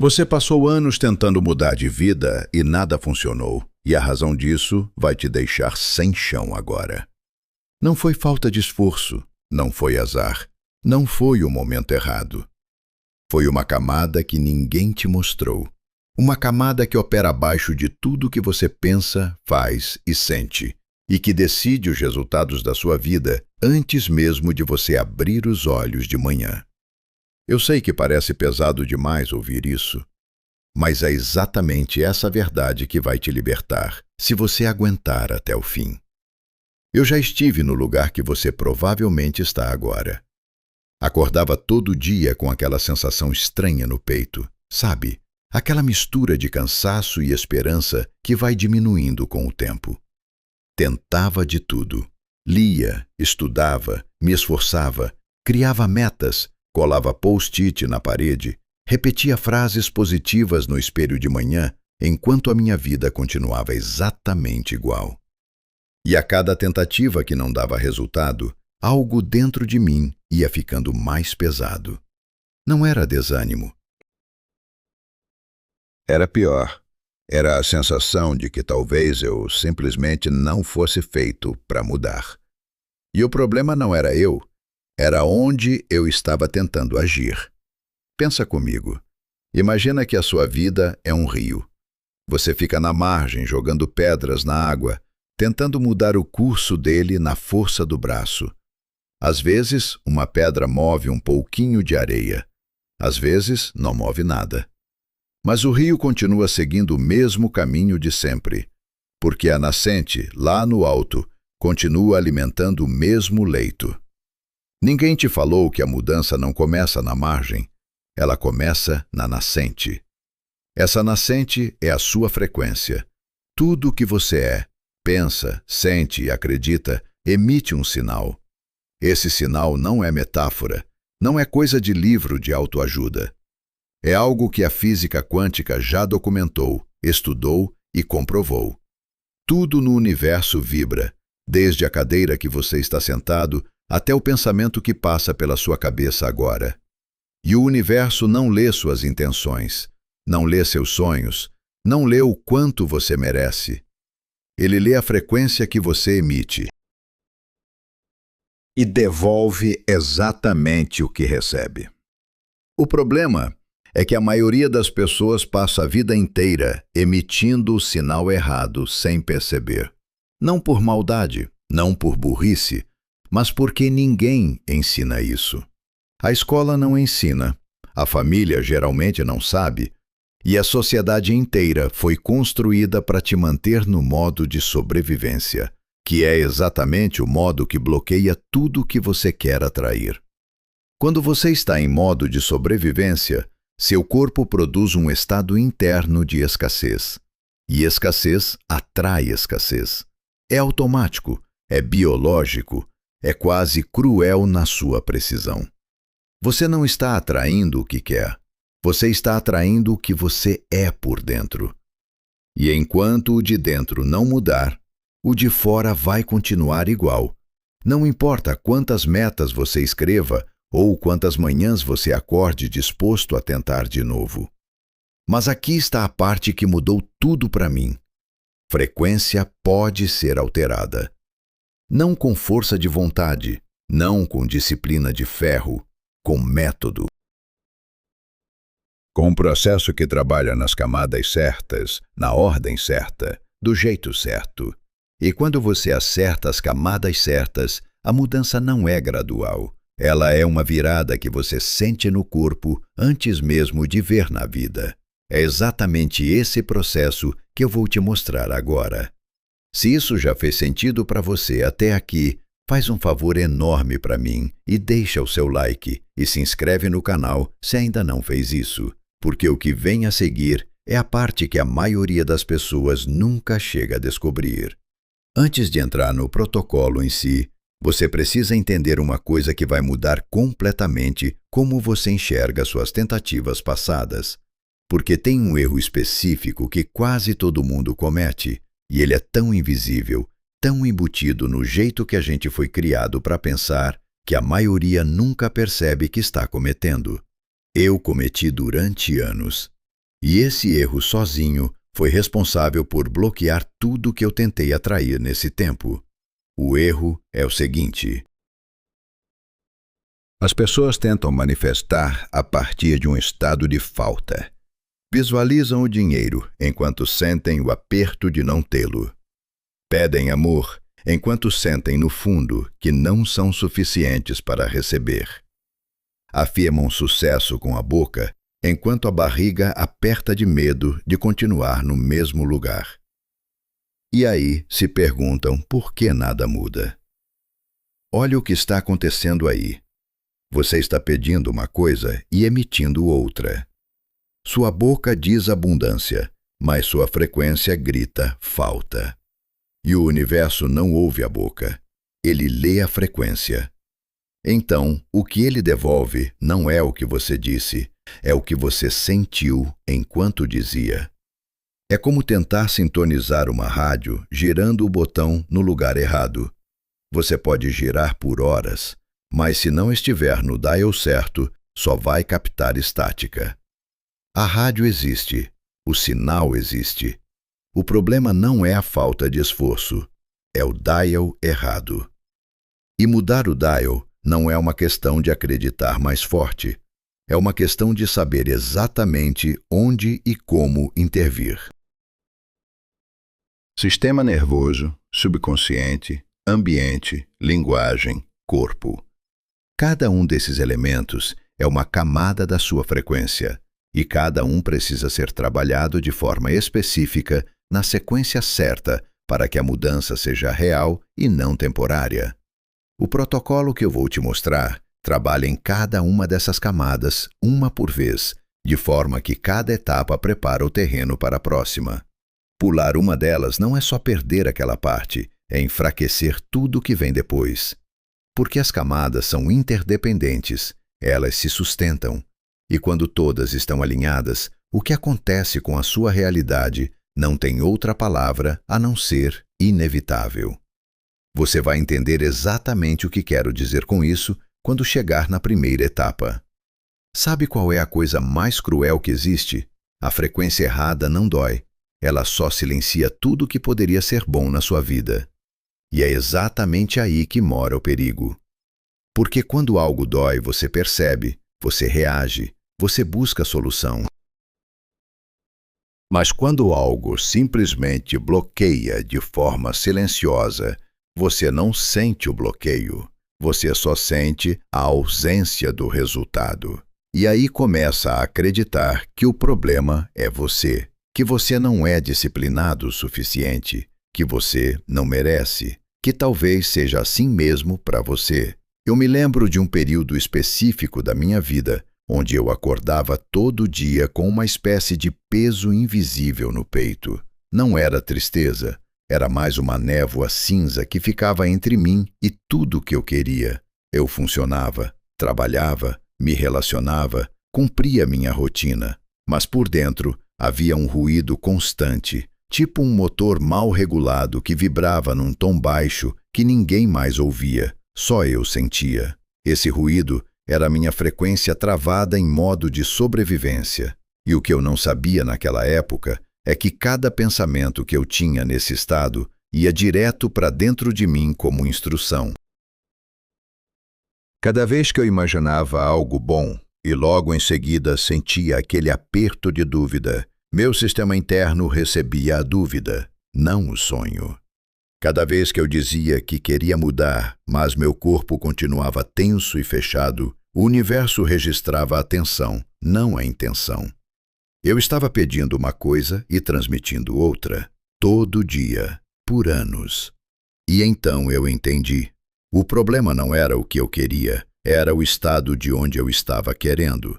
Você passou anos tentando mudar de vida e nada funcionou, e a razão disso vai te deixar sem chão agora. Não foi falta de esforço, não foi azar, não foi o momento errado. Foi uma camada que ninguém te mostrou. Uma camada que opera abaixo de tudo que você pensa, faz e sente, e que decide os resultados da sua vida antes mesmo de você abrir os olhos de manhã. Eu sei que parece pesado demais ouvir isso, mas é exatamente essa verdade que vai te libertar, se você aguentar até o fim. Eu já estive no lugar que você provavelmente está agora. Acordava todo dia com aquela sensação estranha no peito, sabe? Aquela mistura de cansaço e esperança que vai diminuindo com o tempo. Tentava de tudo. Lia, estudava, me esforçava, criava metas, colava post-it na parede, repetia frases positivas no espelho de manhã, enquanto a minha vida continuava exatamente igual. E a cada tentativa que não dava resultado, algo dentro de mim ia ficando mais pesado. Não era desânimo. Era pior. Era a sensação de que talvez eu simplesmente não fosse feito para mudar. E o problema não era eu, era onde eu estava tentando agir. Pensa comigo. Imagina que a sua vida é um rio. Você fica na margem jogando pedras na água, tentando mudar o curso dele na força do braço. Às vezes, uma pedra move um pouquinho de areia. Às vezes, não move nada. Mas o rio continua seguindo o mesmo caminho de sempre, porque a nascente, lá no alto, continua alimentando o mesmo leito. Ninguém te falou que a mudança não começa na margem, ela começa na nascente. Essa nascente é a sua frequência. Tudo o que você é, pensa, sente e acredita, emite um sinal. Esse sinal não é metáfora, não é coisa de livro de autoajuda. É algo que a física quântica já documentou, estudou e comprovou. Tudo no universo vibra, desde a cadeira que você está sentado até o pensamento que passa pela sua cabeça agora. E o universo não lê suas intenções, não lê seus sonhos, não lê o quanto você merece. Ele lê a frequência que você emite e devolve exatamente o que recebe. O problema é que a maioria das pessoas passa a vida inteira emitindo o sinal errado sem perceber. Não por maldade, não por burrice, mas porque ninguém ensina isso. A escola não ensina, a família geralmente não sabe, e a sociedade inteira foi construída para te manter no modo de sobrevivência, que é exatamente o modo que bloqueia tudo o que você quer atrair. Quando você está em modo de sobrevivência, seu corpo produz um estado interno de escassez. E escassez atrai escassez. É automático, é biológico, é quase cruel na sua precisão. Você não está atraindo o que quer, você está atraindo o que você é por dentro. E enquanto o de dentro não mudar, o de fora vai continuar igual. Não importa quantas metas você escreva, ou quantas manhãs você acorde disposto a tentar de novo. Mas aqui está a parte que mudou tudo para mim. Frequência pode ser alterada. Não com força de vontade, não com disciplina de ferro, com método. Com um processo que trabalha nas camadas certas, na ordem certa, do jeito certo. E quando você acerta as camadas certas, a mudança não é gradual. Ela é uma virada que você sente no corpo antes mesmo de ver na vida. É exatamente esse processo que eu vou te mostrar agora. Se isso já fez sentido para você até aqui, faz um favor enorme para mim e deixa o seu like e se inscreve no canal se ainda não fez isso, porque o que vem a seguir é a parte que a maioria das pessoas nunca chega a descobrir. Antes de entrar no protocolo em si, você precisa entender uma coisa que vai mudar completamente como você enxerga suas tentativas passadas. Porque tem um erro específico que quase todo mundo comete, e ele é tão invisível, tão embutido no jeito que a gente foi criado para pensar, que a maioria nunca percebe que está cometendo. Eu cometi durante anos. E esse erro sozinho foi responsável por bloquear tudo que eu tentei atrair nesse tempo. O erro é o seguinte: as pessoas tentam manifestar a partir de um estado de falta. Visualizam o dinheiro enquanto sentem o aperto de não tê-lo. Pedem amor enquanto sentem no fundo que não são suficientes para receber. Afirmam sucesso com a boca enquanto a barriga aperta de medo de continuar no mesmo lugar. E aí se perguntam por que nada muda. Olha o que está acontecendo aí. Você está pedindo uma coisa e emitindo outra. Sua boca diz abundância, mas sua frequência grita falta. E o universo não ouve a boca, ele lê a frequência. Então, o que ele devolve não é o que você disse, é o que você sentiu enquanto dizia. É como tentar sintonizar uma rádio girando o botão no lugar errado. Você pode girar por horas, mas se não estiver no dial certo, só vai captar estática. A rádio existe, o sinal existe. O problema não é a falta de esforço, é o dial errado. E mudar o dial não é uma questão de acreditar mais forte, é uma questão de saber exatamente onde e como intervir. Sistema nervoso, subconsciente, ambiente, linguagem, corpo. Cada um desses elementos é uma camada da sua frequência, e cada um precisa ser trabalhado de forma específica na sequência certa para que a mudança seja real e não temporária. O protocolo que eu vou te mostrar trabalha em cada uma dessas camadas, uma por vez, de forma que cada etapa prepara o terreno para a próxima. Pular uma delas não é só perder aquela parte, é enfraquecer tudo que vem depois. Porque as camadas são interdependentes, elas se sustentam. E quando todas estão alinhadas, o que acontece com a sua realidade não tem outra palavra a não ser inevitável. Você vai entender exatamente o que quero dizer com isso quando chegar na primeira etapa. Sabe qual é a coisa mais cruel que existe? A frequência errada não dói. Ela só silencia tudo que poderia ser bom na sua vida. E é exatamente aí que mora o perigo. Porque quando algo dói, você percebe, você reage, você busca a solução. Mas quando algo simplesmente bloqueia de forma silenciosa, você não sente o bloqueio, você só sente a ausência do resultado. E aí começa a acreditar que o problema é você, que você não é disciplinado o suficiente, que você não merece, que talvez seja assim mesmo para você. Eu me lembro de um período específico da minha vida, onde eu acordava todo dia com uma espécie de peso invisível no peito. Não era tristeza, era mais uma névoa cinza que ficava entre mim e tudo o que eu queria. Eu funcionava, trabalhava, me relacionava, cumpria minha rotina, mas por dentro havia um ruído constante, tipo um motor mal regulado que vibrava num tom baixo que ninguém mais ouvia, só eu sentia. Esse ruído era a minha frequência travada em modo de sobrevivência. E o que eu não sabia naquela época é que cada pensamento que eu tinha nesse estado ia direto para dentro de mim como instrução. Cada vez que eu imaginava algo bom e logo em seguida sentia aquele aperto de dúvida, meu sistema interno recebia a dúvida, não o sonho. Cada vez que eu dizia que queria mudar, mas meu corpo continuava tenso e fechado, o universo registrava a tensão, não a intenção. Eu estava pedindo uma coisa e transmitindo outra, todo dia, por anos. E então eu entendi. O problema não era o que eu queria, era o estado de onde eu estava querendo.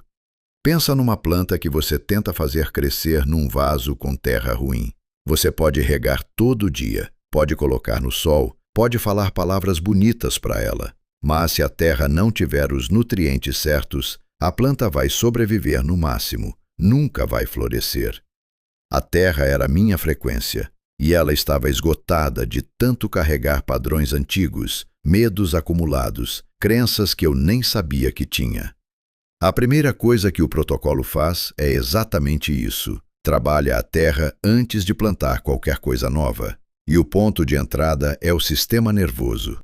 Pensa numa planta que você tenta fazer crescer num vaso com terra ruim. Você pode regar todo dia, pode colocar no sol, pode falar palavras bonitas para ela, mas se a terra não tiver os nutrientes certos, a planta vai sobreviver no máximo, nunca vai florescer. A terra era minha frequência, e ela estava esgotada de tanto carregar padrões antigos, medos acumulados, crenças que eu nem sabia que tinha. A primeira coisa que o protocolo faz é exatamente isso. Trabalha a terra antes de plantar qualquer coisa nova. E o ponto de entrada é o sistema nervoso.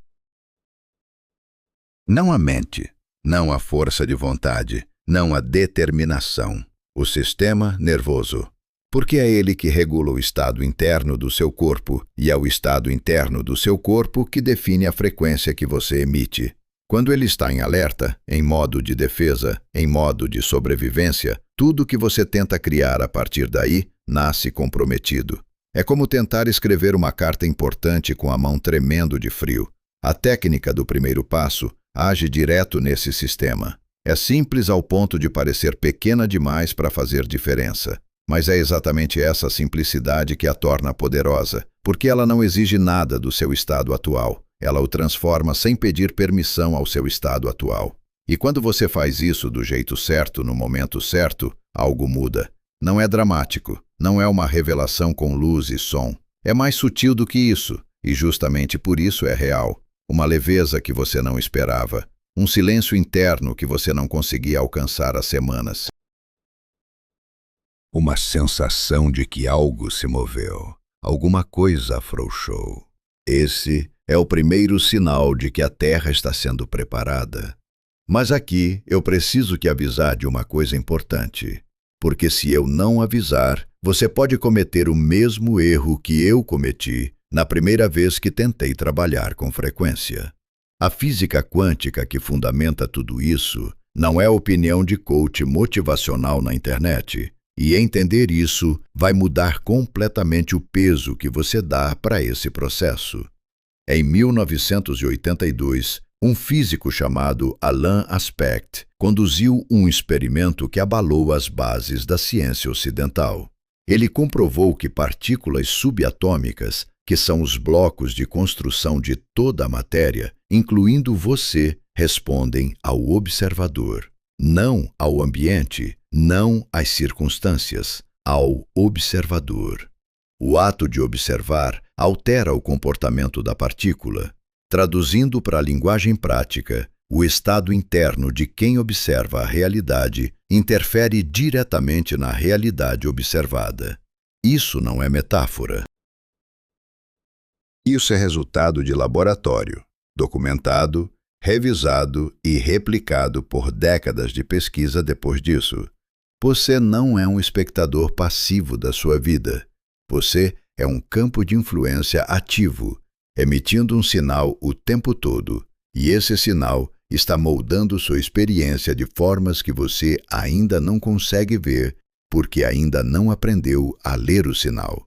Não a mente, não a força de vontade, não a determinação. O sistema nervoso. Porque é ele que regula o estado interno do seu corpo e é o estado interno do seu corpo que define a frequência que você emite. Quando ele está em alerta, em modo de defesa, em modo de sobrevivência, tudo que você tenta criar a partir daí nasce comprometido. É como tentar escrever uma carta importante com a mão tremendo de frio. A técnica do primeiro passo age direto nesse sistema. É simples ao ponto de parecer pequena demais para fazer diferença. Mas é exatamente essa simplicidade que a torna poderosa, porque ela não exige nada do seu estado atual. Ela o transforma sem pedir permissão ao seu estado atual. E quando você faz isso do jeito certo, no momento certo, algo muda. Não é dramático, não é uma revelação com luz e som. É mais sutil do que isso, e justamente por isso é real. Uma leveza que você não esperava. Um silêncio interno que você não conseguia alcançar há semanas. Uma sensação de que algo se moveu. Alguma coisa afrouxou. Esse é o primeiro sinal de que a Terra está sendo preparada. Mas aqui eu preciso te avisar de uma coisa importante. Porque se eu não avisar, você pode cometer o mesmo erro que eu cometi na primeira vez que tentei trabalhar com frequência. A física quântica que fundamenta tudo isso não é opinião de coach motivacional na internet. E entender isso vai mudar completamente o peso que você dá para esse processo. Em 1982, um físico chamado Alain Aspect conduziu um experimento que abalou as bases da ciência ocidental. Ele comprovou que partículas subatômicas, que são os blocos de construção de toda a matéria, incluindo você, respondem ao observador. Não ao ambiente, não às circunstâncias, ao observador. O ato de observar altera o comportamento da partícula. Traduzindo para a linguagem prática, o estado interno de quem observa a realidade interfere diretamente na realidade observada. Isso não é metáfora. Isso é resultado de laboratório, documentado, revisado e replicado por décadas de pesquisa depois disso. Você não é um espectador passivo da sua vida. Você é um campo de influência ativo, emitindo um sinal o tempo todo, e esse sinal está moldando sua experiência de formas que você ainda não consegue ver porque ainda não aprendeu a ler o sinal.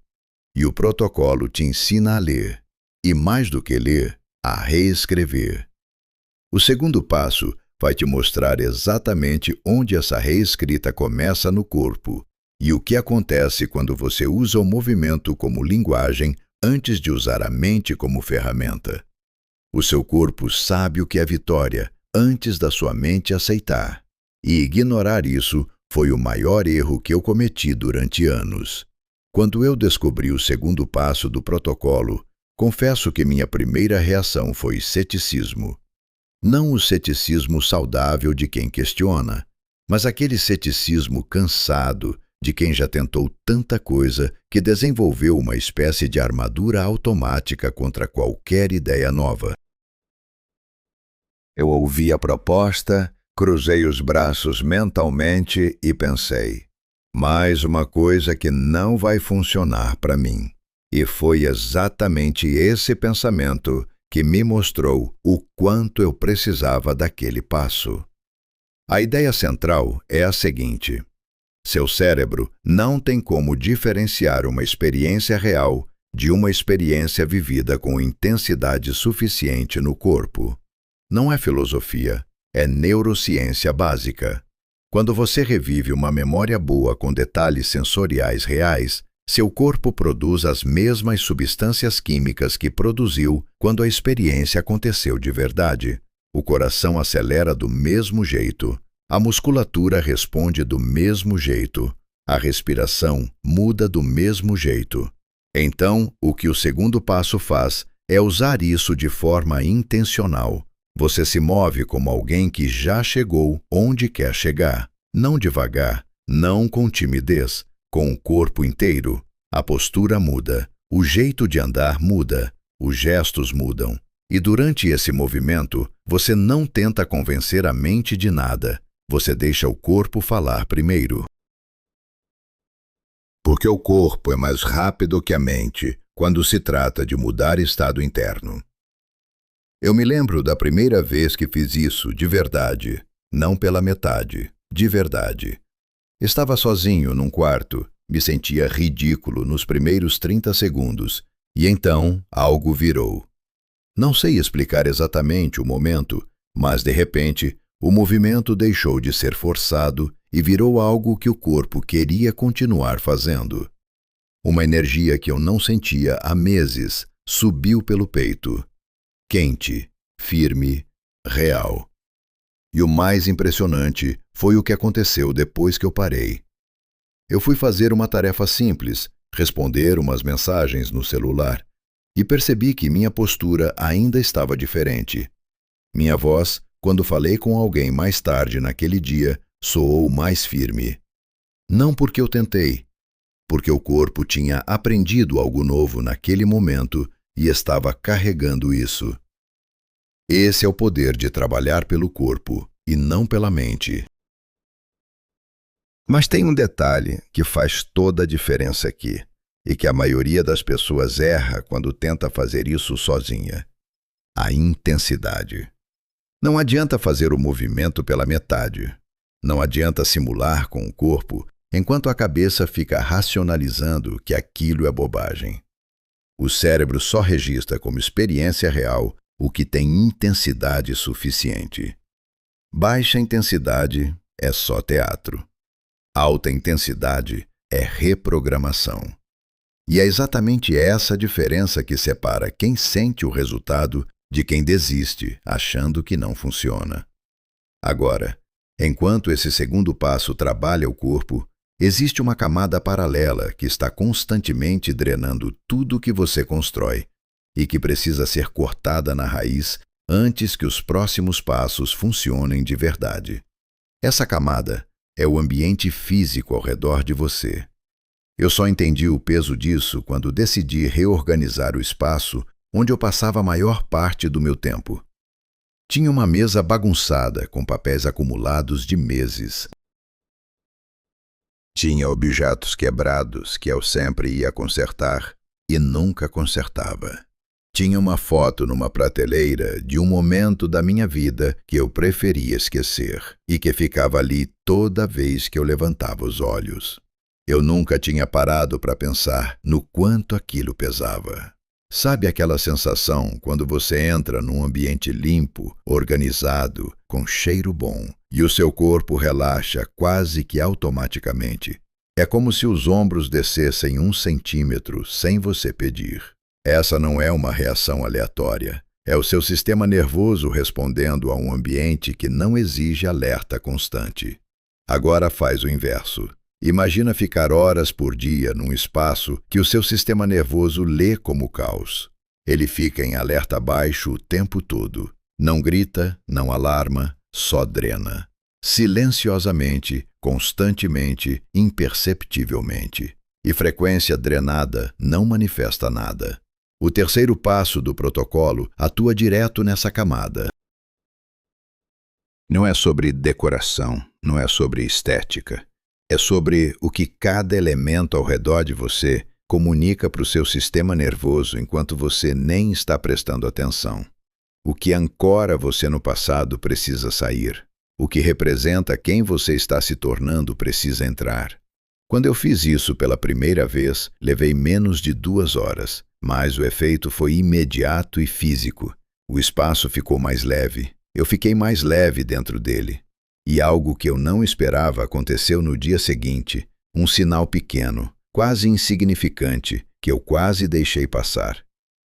E o protocolo te ensina a ler, e mais do que ler, a reescrever. O segundo passo vai te mostrar exatamente onde essa reescrita começa no corpo e o que acontece quando você usa o movimento como linguagem antes de usar a mente como ferramenta. O seu corpo sabe o que é vitória antes da sua mente aceitar. E ignorar isso foi o maior erro que eu cometi durante anos. Quando eu descobri o segundo passo do protocolo, confesso que minha primeira reação foi ceticismo. Não o ceticismo saudável de quem questiona, mas aquele ceticismo cansado de quem já tentou tanta coisa que desenvolveu uma espécie de armadura automática contra qualquer ideia nova. Eu ouvi a proposta, cruzei os braços mentalmente e pensei, mais uma coisa que não vai funcionar para mim. E foi exatamente esse pensamento que me mostrou o quanto eu precisava daquele passo. A ideia central é a seguinte: seu cérebro não tem como diferenciar uma experiência real de uma experiência vivida com intensidade suficiente no corpo. Não é filosofia, é neurociência básica. Quando você revive uma memória boa com detalhes sensoriais reais, seu corpo produz as mesmas substâncias químicas que produziu quando a experiência aconteceu de verdade. O coração acelera do mesmo jeito, a musculatura responde do mesmo jeito, a respiração muda do mesmo jeito. Então, o que o segundo passo faz é usar isso de forma intencional. Você se move como alguém que já chegou onde quer chegar. Não devagar, não com timidez, com o corpo inteiro. A postura muda, o jeito de andar muda, os gestos mudam. E durante esse movimento, você não tenta convencer a mente de nada. Você deixa o corpo falar primeiro. Porque o corpo é mais rápido que a mente quando se trata de mudar estado interno. Eu me lembro da primeira vez que fiz isso de verdade, não pela metade, de verdade. Estava sozinho num quarto, me sentia ridículo nos primeiros 30 segundos, e então algo virou. Não sei explicar exatamente o momento, mas de repente o movimento deixou de ser forçado e virou algo que o corpo queria continuar fazendo. Uma energia que eu não sentia há meses subiu pelo peito. Quente, firme, real. E o mais impressionante foi o que aconteceu depois que eu parei. Eu fui fazer uma tarefa simples, responder umas mensagens no celular, e percebi que minha postura ainda estava diferente. Minha voz, quando falei com alguém mais tarde naquele dia, soou mais firme. Não porque eu tentei, porque o corpo tinha aprendido algo novo naquele momento e estava carregando isso. Esse é o poder de trabalhar pelo corpo e não pela mente. Mas tem um detalhe que faz toda a diferença aqui, e que a maioria das pessoas erra quando tenta fazer isso sozinha: a intensidade. Não adianta fazer o movimento pela metade. Não adianta simular com o corpo enquanto a cabeça fica racionalizando que aquilo é bobagem. O cérebro só registra como experiência real o que tem intensidade suficiente. Baixa intensidade é só teatro. Alta intensidade é reprogramação. E é exatamente essa diferença que separa quem sente o resultado de quem desiste, achando que não funciona. Agora, enquanto esse segundo passo trabalha o corpo, existe uma camada paralela que está constantemente drenando tudo que você constrói e que precisa ser cortada na raiz antes que os próximos passos funcionem de verdade. Essa camada é o ambiente físico ao redor de você. Eu só entendi o peso disso quando decidi reorganizar o espaço onde eu passava a maior parte do meu tempo. Tinha uma mesa bagunçada com papéis acumulados de meses. Tinha objetos quebrados que eu sempre ia consertar e nunca consertava. Tinha uma foto numa prateleira de um momento da minha vida que eu preferia esquecer e que ficava ali toda vez que eu levantava os olhos. Eu nunca tinha parado para pensar no quanto aquilo pesava. Sabe aquela sensação quando você entra num ambiente limpo, organizado, com cheiro bom, e o seu corpo relaxa quase que automaticamente? É como se os ombros descessem 1 centímetro sem você pedir. Essa não é uma reação aleatória. É o seu sistema nervoso respondendo a um ambiente que não exige alerta constante. Agora faz o inverso. Imagina ficar horas por dia num espaço que o seu sistema nervoso lê como caos. Ele fica em alerta baixo o tempo todo. Não grita, não alarma, só drena. Silenciosamente, constantemente, imperceptivelmente. E frequência drenada não manifesta nada. O terceiro passo do protocolo atua direto nessa camada. Não é sobre decoração, não é sobre estética. É sobre o que cada elemento ao redor de você comunica para o seu sistema nervoso enquanto você nem está prestando atenção. O que ancora você no passado precisa sair. O que representa quem você está se tornando precisa entrar. Quando eu fiz isso pela primeira vez, levei menos de 2 horas, mas o efeito foi imediato e físico. O espaço ficou mais leve. Eu fiquei mais leve dentro dele. E algo que eu não esperava aconteceu no dia seguinte, um sinal pequeno, quase insignificante, que eu quase deixei passar.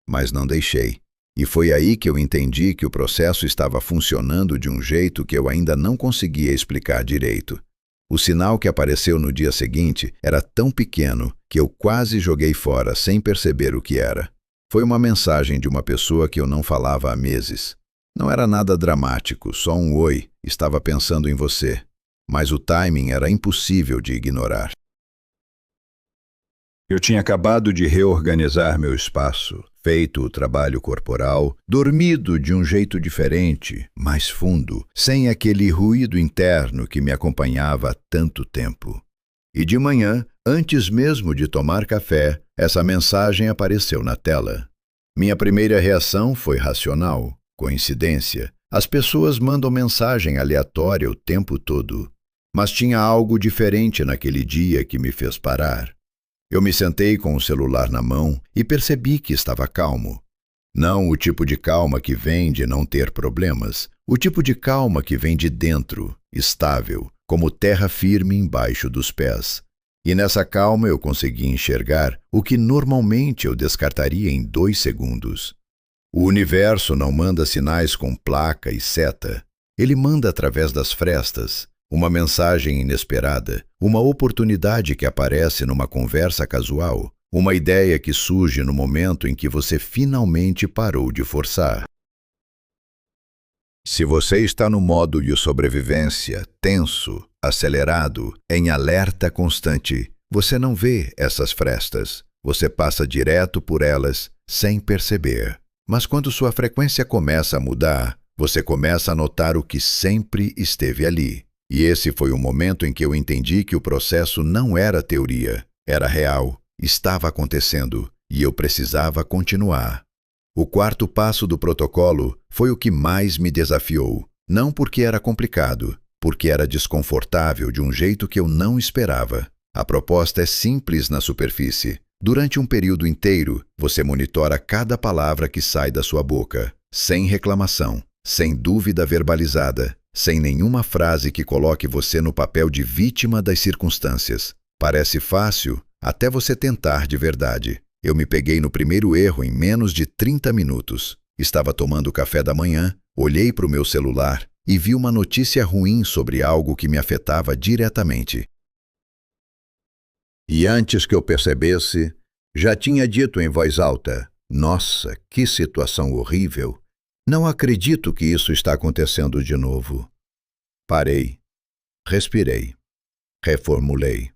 Mas não deixei. E foi aí que eu entendi que o processo estava funcionando de um jeito que eu ainda não conseguia explicar direito. O sinal que apareceu no dia seguinte era tão pequeno que eu quase joguei fora sem perceber o que era. Foi uma mensagem de uma pessoa que eu não falava há meses. Não era nada dramático, só um oi, estava pensando em você. Mas o timing era impossível de ignorar. Eu tinha acabado de reorganizar meu espaço, feito o trabalho corporal, dormido de um jeito diferente, mais fundo, sem aquele ruído interno que me acompanhava há tanto tempo. E de manhã, antes mesmo de tomar café, essa mensagem apareceu na tela. Minha primeira reação foi racional, coincidência. As pessoas mandam mensagem aleatória o tempo todo. Mas tinha algo diferente naquele dia que me fez parar. Eu me sentei com o celular na mão e percebi que estava calmo. Não o tipo de calma que vem de não ter problemas, o tipo de calma que vem de dentro, estável, como terra firme embaixo dos pés. E nessa calma eu consegui enxergar o que normalmente eu descartaria em 2 segundos. O universo não manda sinais com placa e seta. Ele manda através das frestas. Uma mensagem inesperada, uma oportunidade que aparece numa conversa casual, uma ideia que surge no momento em que você finalmente parou de forçar. Se você está no modo de sobrevivência, tenso, acelerado, em alerta constante, você não vê essas frestas. Você passa direto por elas sem perceber. Mas quando sua frequência começa a mudar, você começa a notar o que sempre esteve ali. E esse foi o momento em que eu entendi que o processo não era teoria, era real, estava acontecendo e eu precisava continuar. O 4º passo do protocolo foi o que mais me desafiou, não porque era complicado, porque era desconfortável de um jeito que eu não esperava. A proposta é simples na superfície. Durante um período inteiro, você monitora cada palavra que sai da sua boca, sem reclamação, sem dúvida verbalizada, sem nenhuma frase que coloque você no papel de vítima das circunstâncias. Parece fácil até você tentar de verdade. Eu me peguei no primeiro erro em menos de 30 minutos. Estava tomando café da manhã, olhei para o meu celular e vi uma notícia ruim sobre algo que me afetava diretamente. E antes que eu percebesse, já tinha dito em voz alta: "Nossa, que situação horrível! Não acredito que isso está acontecendo de novo." Parei, respirei, reformulei.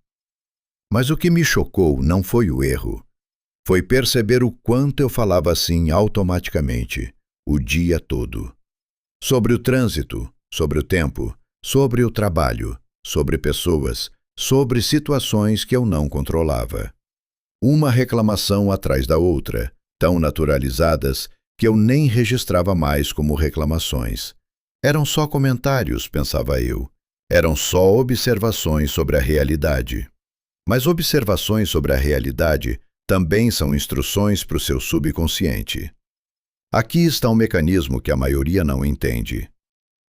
Mas o que me chocou não foi o erro. Foi perceber o quanto eu falava assim automaticamente, o dia todo. Sobre o trânsito, sobre o tempo, sobre o trabalho, sobre pessoas, sobre situações que eu não controlava. Uma reclamação atrás da outra, tão naturalizadas que eu nem registrava mais como reclamações. Eram só comentários, pensava eu. Eram só observações sobre a realidade. Mas observações sobre a realidade também são instruções para o seu subconsciente. Aqui está um mecanismo que a maioria não entende.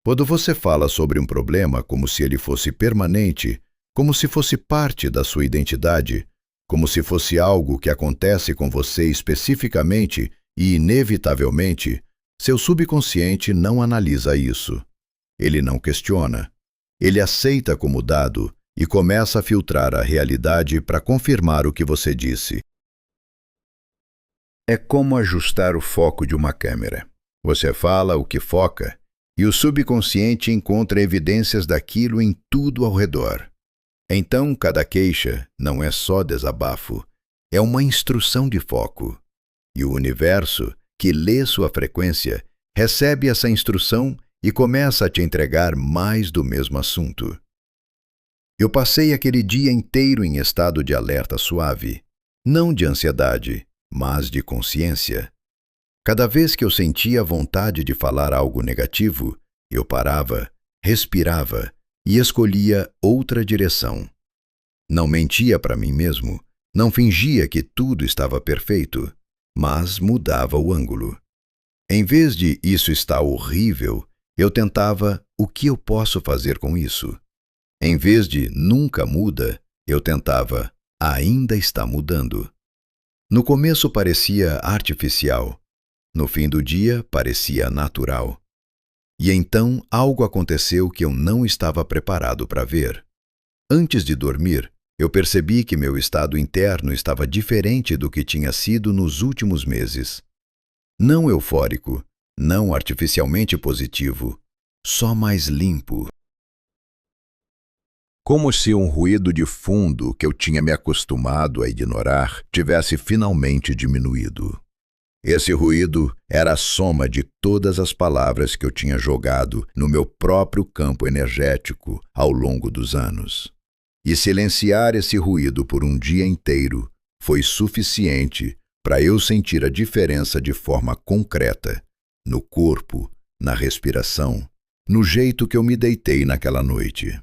Quando você fala sobre um problema como se ele fosse permanente, como se fosse parte da sua identidade, como se fosse algo que acontece com você especificamente e inevitavelmente, seu subconsciente não analisa isso. Ele não questiona. Ele aceita como dado e começa a filtrar a realidade para confirmar o que você disse. É como ajustar o foco de uma câmera. Você fala o que foca e o subconsciente encontra evidências daquilo em tudo ao redor. Então, cada queixa não é só desabafo, é uma instrução de foco. E o universo, que lê sua frequência, recebe essa instrução e começa a te entregar mais do mesmo assunto. Eu passei aquele dia inteiro em estado de alerta suave, não de ansiedade, mas de consciência. Cada vez que eu sentia vontade de falar algo negativo, eu parava, respirava e escolhia outra direção. Não mentia para mim mesmo, não fingia que tudo estava perfeito, mas mudava o ângulo. Em vez de "isso está horrível", eu tentava "o que eu posso fazer com isso?". Em vez de "nunca muda", eu tentava "ainda está mudando". No começo parecia artificial, no fim do dia parecia natural. E então algo aconteceu que eu não estava preparado para ver. Antes de dormir, eu percebi que meu estado interno estava diferente do que tinha sido nos últimos meses. Não eufórico, não artificialmente positivo, só mais limpo. Como se um ruído de fundo que eu tinha me acostumado a ignorar tivesse finalmente diminuído. Esse ruído era a soma de todas as palavras que eu tinha jogado no meu próprio campo energético ao longo dos anos. E silenciar esse ruído por um dia inteiro foi suficiente para eu sentir a diferença de forma concreta, no corpo, na respiração, no jeito que eu me deitei naquela noite.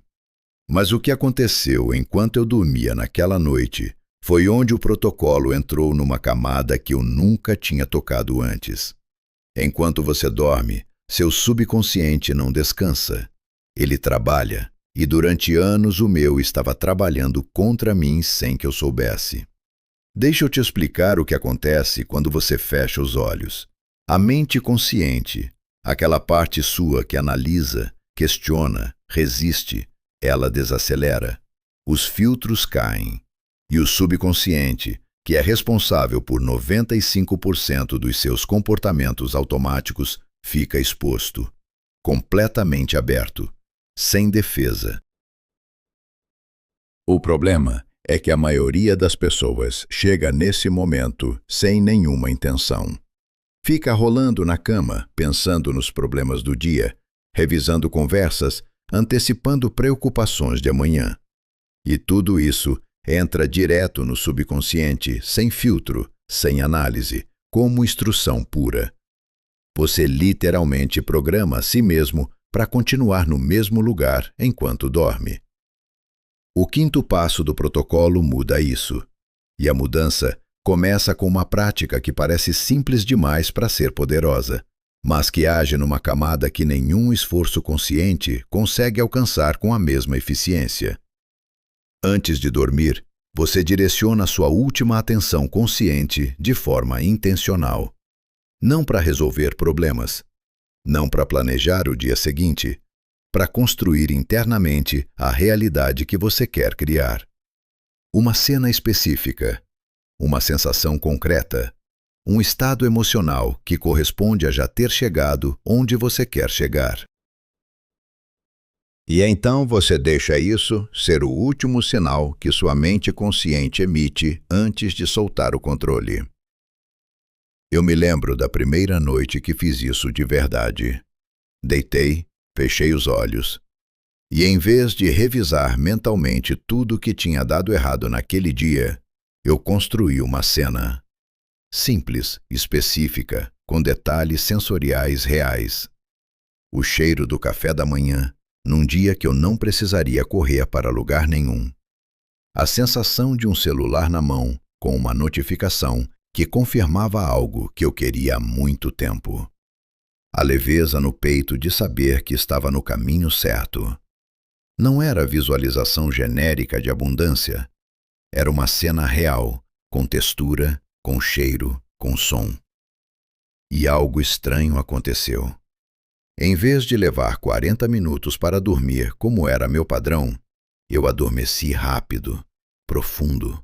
Mas o que aconteceu enquanto eu dormia naquela noite foi onde o protocolo entrou numa camada que eu nunca tinha tocado antes. Enquanto você dorme, seu subconsciente não descansa. Ele trabalha, e durante anos o meu estava trabalhando contra mim sem que eu soubesse. Deixa eu te explicar o que acontece quando você fecha os olhos. A mente consciente, aquela parte sua que analisa, questiona, resiste, ela desacelera. Os filtros caem. E o subconsciente, que é responsável por 95% dos seus comportamentos automáticos, fica exposto, completamente aberto, sem defesa. O problema é que a maioria das pessoas chega nesse momento sem nenhuma intenção. Fica rolando na cama, pensando nos problemas do dia, revisando conversas, antecipando preocupações de amanhã. E tudo isso entra direto no subconsciente, sem filtro, sem análise, como instrução pura. Você literalmente programa a si mesmo para continuar no mesmo lugar enquanto dorme. O quinto passo do protocolo muda isso. E a mudança começa com uma prática que parece simples demais para ser poderosa, mas que age numa camada que nenhum esforço consciente consegue alcançar com a mesma eficiência. Antes de dormir, você direciona sua última atenção consciente de forma intencional. Não para resolver problemas, não para planejar o dia seguinte, para construir internamente a realidade que você quer criar. Uma cena específica, uma sensação concreta, um estado emocional que corresponde a já ter chegado onde você quer chegar. E então você deixa isso ser o último sinal que sua mente consciente emite antes de soltar o controle. Eu me lembro da primeira noite que fiz isso de verdade. Deitei, fechei os olhos, e em vez de revisar mentalmente tudo o que tinha dado errado naquele dia, eu construí uma cena. Simples, específica, com detalhes sensoriais reais. O cheiro do café da manhã, num dia que eu não precisaria correr para lugar nenhum. A sensação de um celular na mão, com uma notificação que confirmava algo que eu queria há muito tempo. A leveza no peito de saber que estava no caminho certo. Não era visualização genérica de abundância. Era uma cena real, com textura, com cheiro, com som. E algo estranho aconteceu. Em vez de levar 40 minutos para dormir, como era meu padrão, eu adormeci rápido, profundo,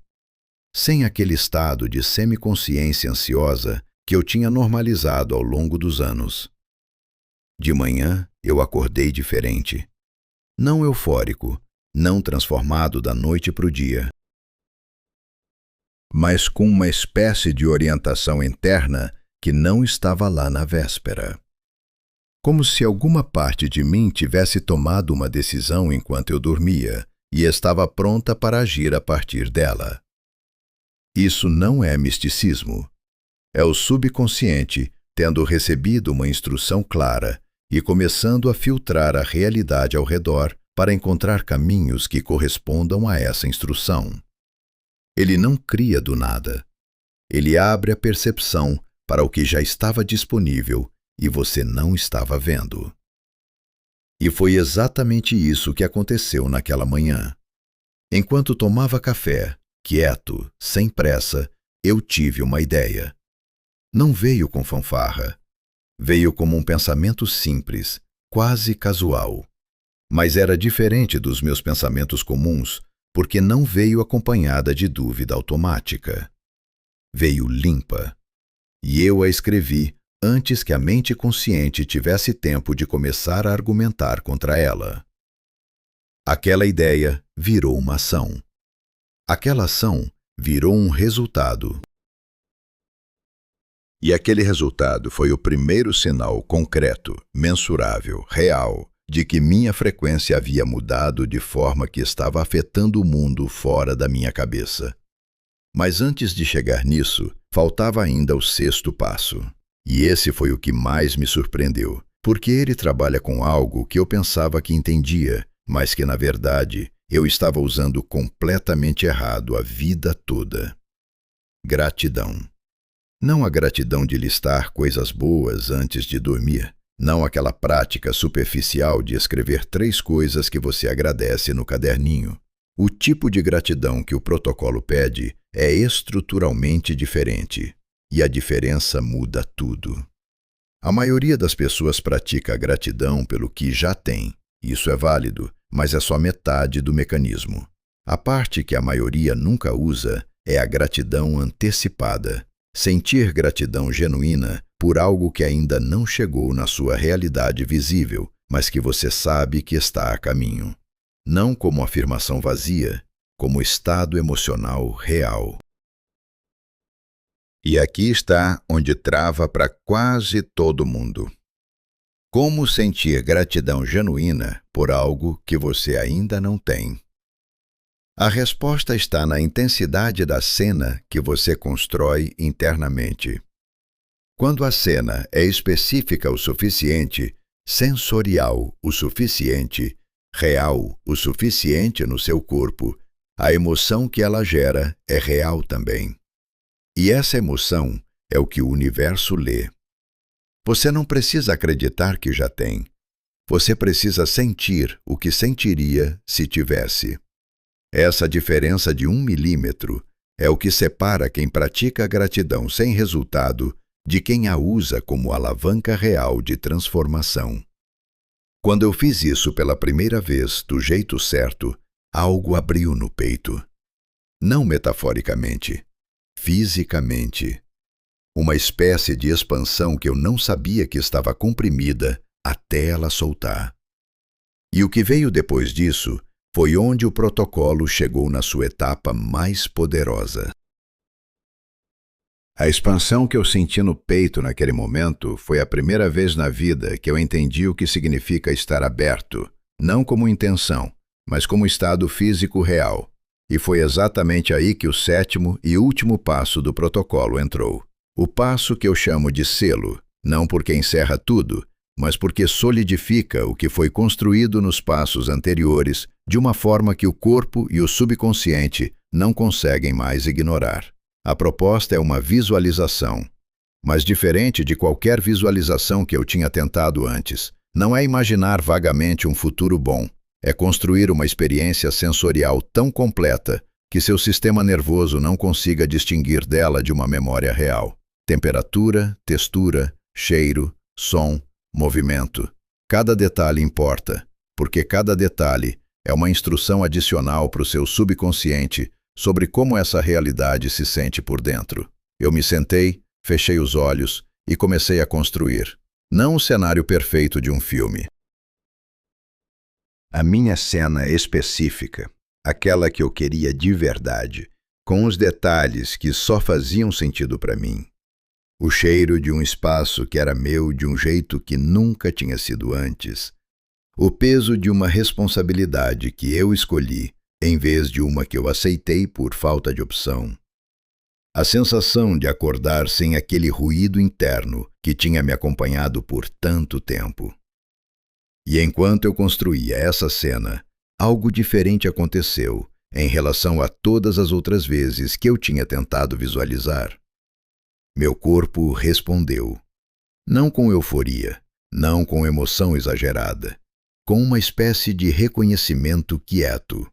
sem aquele estado de semiconsciência ansiosa que eu tinha normalizado ao longo dos anos. De manhã, eu acordei diferente. Não eufórico, não transformado da noite para o dia, mas com uma espécie de orientação interna que não estava lá na véspera. Como se alguma parte de mim tivesse tomado uma decisão enquanto eu dormia e estava pronta para agir a partir dela. Isso não é misticismo. É o subconsciente tendo recebido uma instrução clara e começando a filtrar a realidade ao redor para encontrar caminhos que correspondam a essa instrução. Ele não cria do nada. Ele abre a percepção para o que já estava disponível e você não estava vendo. E foi exatamente isso que aconteceu naquela manhã. Enquanto tomava café, quieto, sem pressa, eu tive uma ideia. Não veio com fanfarra. Veio como um pensamento simples, quase casual. Mas era diferente dos meus pensamentos comuns, porque não veio acompanhada de dúvida automática. Veio limpa. E eu a escrevi antes que a mente consciente tivesse tempo de começar a argumentar contra ela. Aquela ideia virou uma ação. Aquela ação virou um resultado. E aquele resultado foi o primeiro sinal concreto, mensurável, real, de que minha frequência havia mudado de forma que estava afetando o mundo fora da minha cabeça. Mas antes de chegar nisso, faltava ainda o sexto passo. E esse foi o que mais me surpreendeu, porque ele trabalha com algo que eu pensava que entendia, mas que, na verdade, eu estava usando completamente errado a vida toda. Gratidão. Não a gratidão de listar coisas boas antes de dormir, não aquela prática superficial de escrever 3 coisas que você agradece no caderninho. O tipo de gratidão que o protocolo pede é estruturalmente diferente, e a diferença muda tudo. A maioria das pessoas pratica a gratidão pelo que já tem. Isso é válido, mas é só metade do mecanismo. A parte que a maioria nunca usa é a gratidão antecipada. Sentir gratidão genuína por algo que ainda não chegou na sua realidade visível, mas que você sabe que está a caminho. Não como afirmação vazia, como estado emocional real. E aqui está onde trava para quase todo mundo. Como sentir gratidão genuína por algo que você ainda não tem? A resposta está na intensidade da cena que você constrói internamente. Quando a cena é específica o suficiente, sensorial o suficiente, real o suficiente no seu corpo, a emoção que ela gera é real também. E essa emoção é o que o universo lê. Você não precisa acreditar que já tem. Você precisa sentir o que sentiria se tivesse. Essa diferença de 1 milímetro é o que separa quem pratica a gratidão sem resultado de quem a usa como alavanca real de transformação. Quando eu fiz isso pela primeira vez do jeito certo, algo abriu no peito. Não metaforicamente, fisicamente. Uma espécie de expansão que eu não sabia que estava comprimida até ela soltar. E o que veio depois disso foi onde o protocolo chegou na sua etapa mais poderosa. A expansão que eu senti no peito naquele momento foi a primeira vez na vida que eu entendi o que significa estar aberto, não como intenção, mas como estado físico real. E foi exatamente aí que o 7º e último passo do protocolo entrou. O passo que eu chamo de selo, não porque encerra tudo, mas porque solidifica o que foi construído nos passos anteriores de uma forma que o corpo e o subconsciente não conseguem mais ignorar. A proposta é uma visualização, mas diferente de qualquer visualização que eu tinha tentado antes. Não é imaginar vagamente um futuro bom, é construir uma experiência sensorial tão completa que seu sistema nervoso não consiga distinguir dela de uma memória real. Temperatura, textura, cheiro, som, movimento. Cada detalhe importa, porque cada detalhe é uma instrução adicional para o seu subconsciente sobre como essa realidade se sente por dentro. Eu me sentei, fechei os olhos e comecei a construir. Não o cenário perfeito de um filme. A minha cena específica, aquela que eu queria de verdade, com os detalhes que só faziam sentido para mim. O cheiro de um espaço que era meu de um jeito que nunca tinha sido antes. O peso de uma responsabilidade que eu escolhi, em vez de uma que eu aceitei por falta de opção. A sensação de acordar sem aquele ruído interno que tinha me acompanhado por tanto tempo. E enquanto eu construía essa cena, algo diferente aconteceu em relação a todas as outras vezes que eu tinha tentado visualizar. Meu corpo respondeu. Não com euforia, não com emoção exagerada, com uma espécie de reconhecimento quieto.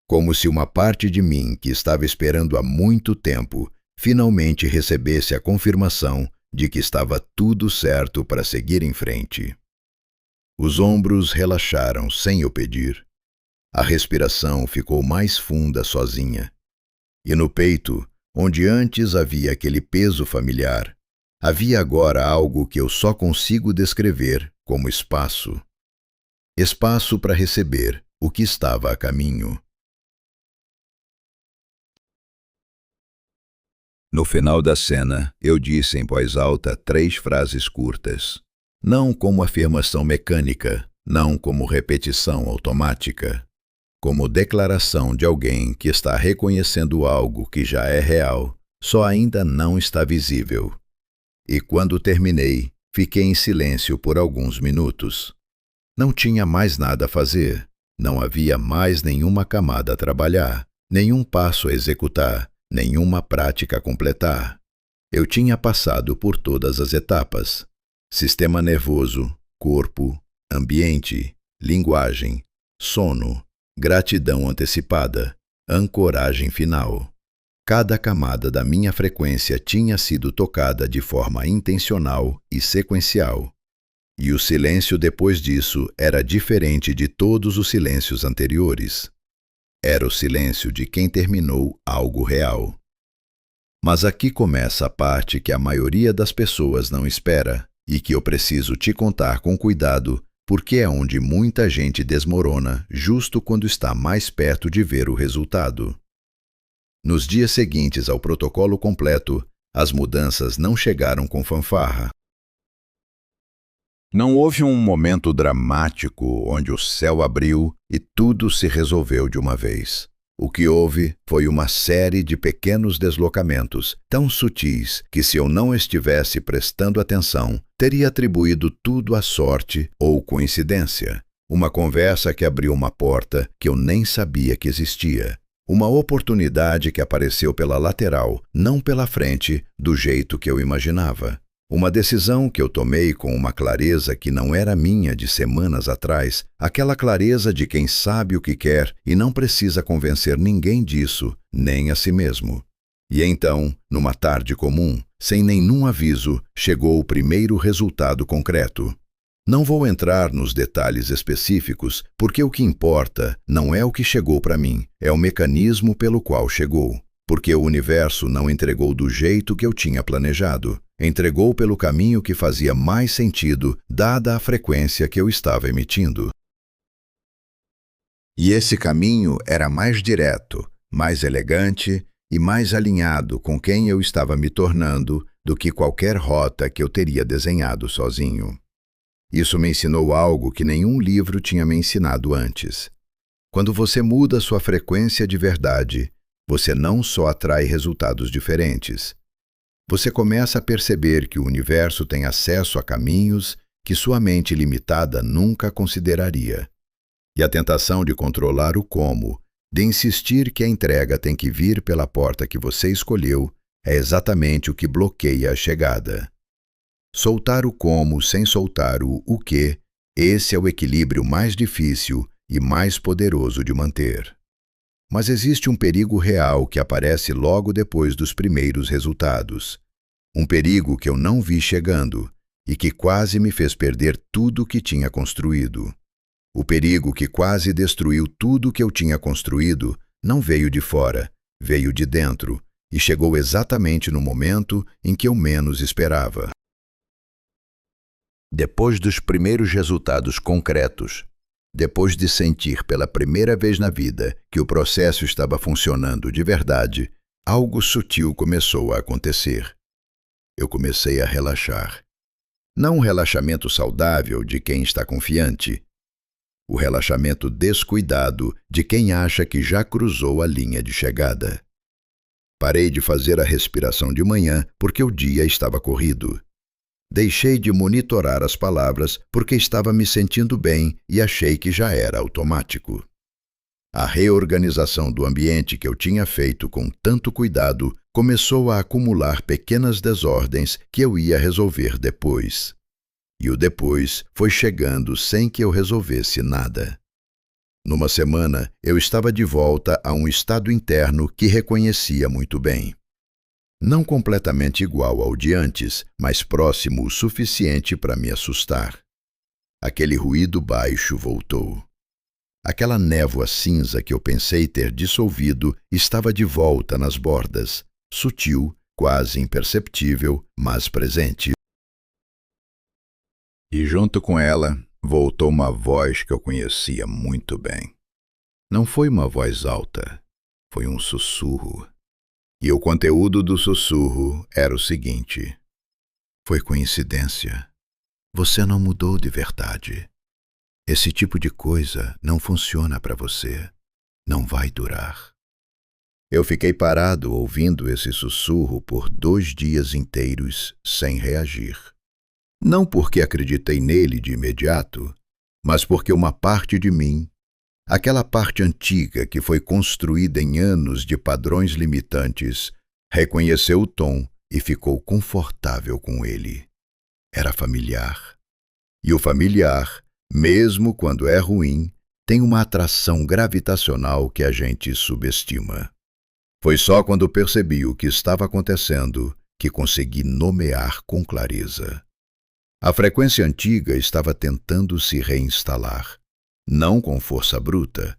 Como se uma parte de mim que estava esperando há muito tempo finalmente recebesse a confirmação de que estava tudo certo para seguir em frente. Os ombros relaxaram sem eu pedir. A respiração ficou mais funda sozinha. E no peito, onde antes havia aquele peso familiar, Havia agora algo que eu só consigo descrever como espaço. Espaço para receber o que estava a caminho. No final da cena, eu disse em voz alta 3 frases curtas. Não como afirmação mecânica, não como repetição automática, como declaração de alguém que está reconhecendo algo que já é real, só ainda não está visível. E quando terminei, fiquei em silêncio por alguns minutos. Não tinha mais nada a fazer, não havia mais nenhuma camada a trabalhar, nenhum passo a executar, nenhuma prática a completar. Eu tinha passado por todas as etapas: sistema nervoso, corpo, ambiente, linguagem, sono, gratidão antecipada, ancoragem final. Cada camada da minha frequência tinha sido tocada de forma intencional e sequencial. E o silêncio depois disso era diferente de todos os silêncios anteriores. Era o silêncio de quem terminou algo real. Mas aqui começa a parte que a maioria das pessoas não espera e que eu preciso te contar com cuidado, porque é onde muita gente desmorona justo quando está mais perto de ver o resultado. Nos dias seguintes ao protocolo completo, as mudanças não chegaram com fanfarra. Não houve um momento dramático onde o céu abriu e tudo se resolveu de uma vez. O que houve foi uma série de pequenos deslocamentos, tão sutis que, se eu não estivesse prestando atenção, teria atribuído tudo à sorte ou coincidência. Uma conversa que abriu uma porta que eu nem sabia que existia. Uma oportunidade que apareceu pela lateral, não pela frente, do jeito que eu imaginava. Uma decisão que eu tomei com uma clareza que não era minha de semanas atrás, aquela clareza de quem sabe o que quer e não precisa convencer ninguém disso, nem a si mesmo. E então, numa tarde comum, sem nenhum aviso, chegou o primeiro resultado concreto. Não vou entrar nos detalhes específicos, porque o que importa não é o que chegou para mim, é o mecanismo pelo qual chegou. Porque o universo não entregou do jeito que eu tinha planejado. Entregou pelo caminho que fazia mais sentido, dada a frequência que eu estava emitindo. E esse caminho era mais direto, mais elegante e mais alinhado com quem eu estava me tornando do que qualquer rota que eu teria desenhado sozinho. Isso me ensinou algo que nenhum livro tinha me ensinado antes. Quando você muda sua frequência de verdade, você não só atrai resultados diferentes. Você começa a perceber que o universo tem acesso a caminhos que sua mente limitada nunca consideraria. E a tentação de controlar o como, de insistir que a entrega tem que vir pela porta que você escolheu, é exatamente o que bloqueia a chegada. Soltar o como sem soltar o que, esse é o equilíbrio mais difícil e mais poderoso de manter. Mas existe um perigo real que aparece logo depois dos primeiros resultados. Um perigo que eu não vi chegando e que quase me fez perder tudo o que tinha construído. O perigo que quase destruiu tudo que eu tinha construído não veio de fora, veio de dentro e chegou exatamente no momento em que eu menos esperava. Depois dos primeiros resultados concretos, depois de sentir pela primeira vez na vida que o processo estava funcionando de verdade, algo sutil começou a acontecer. Eu comecei a relaxar. Não um relaxamento saudável de quem está confiante. O relaxamento descuidado de quem acha que já cruzou a linha de chegada. Parei de fazer a respiração de manhã porque o dia estava corrido. Deixei de monitorar as palavras porque estava me sentindo bem e achei que já era automático. A reorganização do ambiente que eu tinha feito com tanto cuidado começou a acumular pequenas desordens que eu ia resolver depois. E o depois foi chegando sem que eu resolvesse nada. Numa semana, eu estava de volta a um estado interno que reconhecia muito bem. Não completamente igual ao de antes, mas próximo o suficiente para me assustar. Aquele ruído baixo voltou. Aquela névoa cinza que eu pensei ter dissolvido estava de volta nas bordas, sutil, quase imperceptível, mas presente. E junto com ela, voltou uma voz que eu conhecia muito bem. Não foi uma voz alta, foi um sussurro. E o conteúdo do sussurro era o seguinte: foi coincidência. Você não mudou de verdade. Esse tipo de coisa não funciona para você. Não vai durar. Eu fiquei parado ouvindo esse sussurro por 2 dias inteiros sem reagir. Não porque acreditei nele de imediato, mas porque uma parte de mim, aquela parte antiga que foi construída em anos de padrões limitantes, reconheceu o tom e ficou confortável com ele. Era familiar. E o familiar, mesmo quando é ruim, tem uma atração gravitacional que a gente subestima. Foi só quando percebi o que estava acontecendo que consegui nomear com clareza. A frequência antiga estava tentando se reinstalar, não com força bruta,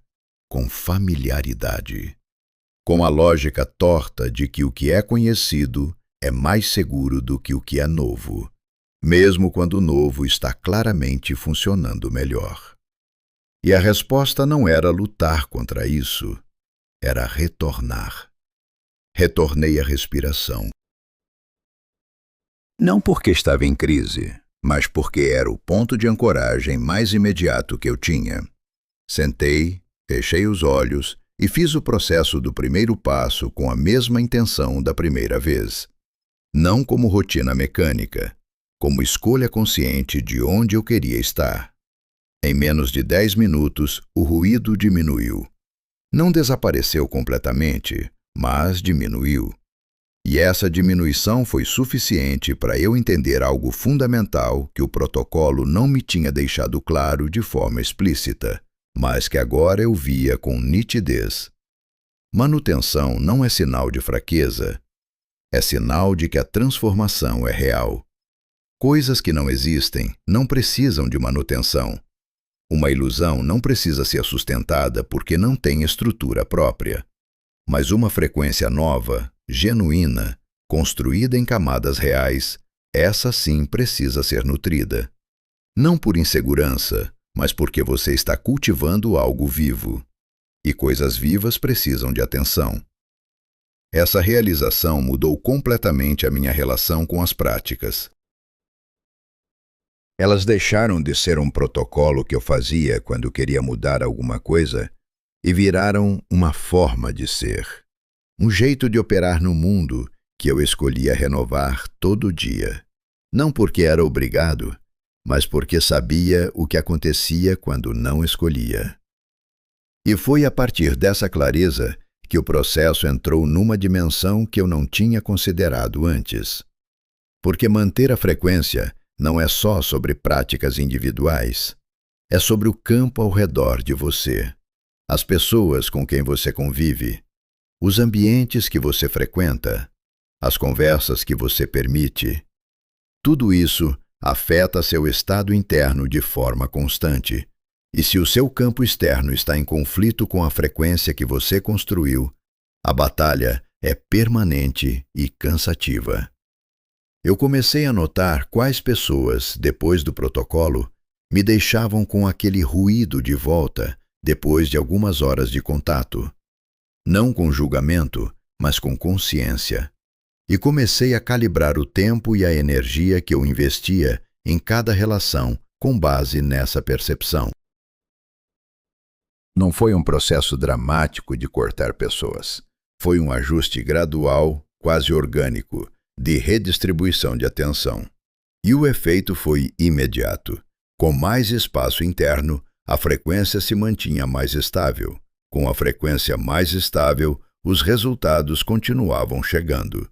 com familiaridade, com a lógica torta de que o que é conhecido é mais seguro do que o que é novo, mesmo quando o novo está claramente funcionando melhor. E a resposta não era lutar contra isso, era retornar. Retornei à respiração. Não porque estava em crise, mas porque era o ponto de ancoragem mais imediato que eu tinha. Sentei, fechei os olhos e fiz o processo do primeiro passo com a mesma intenção da primeira vez. Não como rotina mecânica, como escolha consciente de onde eu queria estar. Em menos de 10 minutos, o ruído diminuiu. Não desapareceu completamente, mas diminuiu. E essa diminuição foi suficiente para eu entender algo fundamental que o protocolo não me tinha deixado claro de forma explícita, mas que agora eu via com nitidez. Manutenção não é sinal de fraqueza, é sinal de que a transformação é real. Coisas que não existem não precisam de manutenção. Uma ilusão não precisa ser sustentada porque não tem estrutura própria. Mas uma frequência nova, genuína, construída em camadas reais, essa sim precisa ser nutrida. Não por insegurança, mas porque você está cultivando algo vivo. E coisas vivas precisam de atenção. Essa realização mudou completamente a minha relação com as práticas. Elas deixaram de ser um protocolo que eu fazia quando queria mudar alguma coisa e viraram uma forma de ser, um jeito de operar no mundo que eu escolhia renovar todo dia. Não porque era obrigado, mas porque sabia o que acontecia quando não escolhia. E foi a partir dessa clareza que o processo entrou numa dimensão que eu não tinha considerado antes. Porque manter a frequência não é só sobre práticas individuais, é sobre o campo ao redor de você. As pessoas com quem você convive, os ambientes que você frequenta, as conversas que você permite. Tudo isso afeta seu estado interno de forma constante. E se o seu campo externo está em conflito com a frequência que você construiu, a batalha é permanente e cansativa. Eu comecei a notar quais pessoas, depois do protocolo, me deixavam com aquele ruído de volta depois de algumas horas de contato. Não com julgamento, mas com consciência. E comecei a calibrar o tempo e a energia que eu investia em cada relação com base nessa percepção. Não foi um processo dramático de cortar pessoas. Foi um ajuste gradual, quase orgânico, de redistribuição de atenção. E o efeito foi imediato. Com mais espaço interno, a frequência se mantinha mais estável. Com a frequência mais estável, os resultados continuavam chegando.